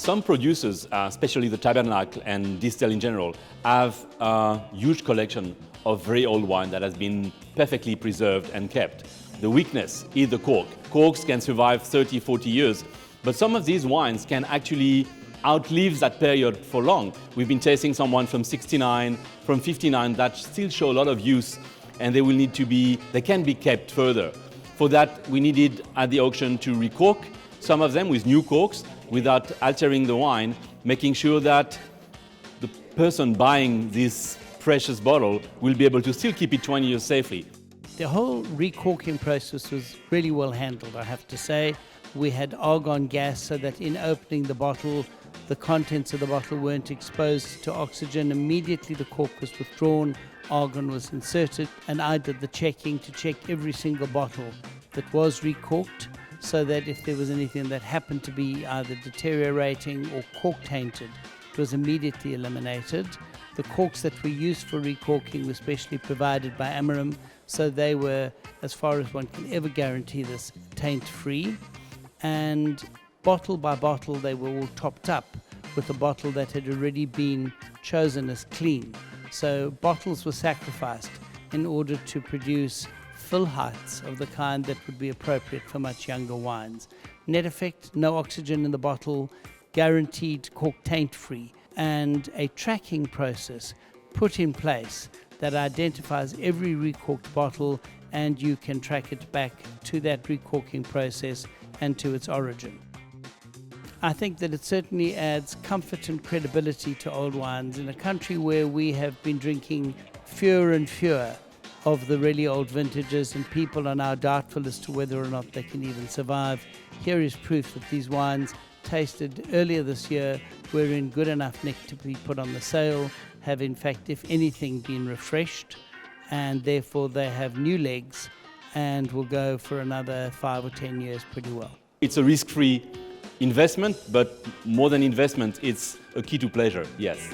Some producers, especially the Tabernacle and Distill in general, have a huge collection of very old wine that has been perfectly preserved and kept. The weakness is the cork. Corks can survive 30, 40 years, but some of these wines can actually outlive that period for long. We've been tasting some wine from 69, from 59 that still show a lot of use, and they can be kept further. For that, we needed at the auction to recork some of them with new corks without altering the wine, making sure that the person buying this precious bottle will be able to still keep it 20 years safely. The whole recorking process was really well handled, I have to say. We had argon gas so that in opening the bottle, the contents of the bottle weren't exposed to oxygen. Immediately the cork was withdrawn, argon was inserted, and I did the checking to check every single bottle that was recorked, so that if there was anything that happened to be either deteriorating or cork tainted, it was immediately eliminated. The corks that were used for recorking were specially provided by Amarim, so they were, as far as one can ever guarantee this, taint-free. And bottle by bottle, they were all topped up with a bottle that had already been chosen as clean. So bottles were sacrificed in order to produce fill heights of the kind that would be appropriate for much younger wines. Net effect, no oxygen in the bottle, guaranteed cork taint-free, and a tracking process put in place that identifies every recorked bottle, and you can track it back to that recorking process and to its origin. I think that it certainly adds comfort and credibility to old wines in a country where we have been drinking fewer and fewer of the really old vintages, and people are now doubtful as to whether or not they can even survive. Here is proof that these wines, tasted earlier this year, were in good enough nick to be put on the sale, have in fact, if anything, been refreshed, and therefore they have new legs and will go for another 5 or 10 years pretty well. It's a risk-free investment, but more than investment, it's a key to pleasure, yes.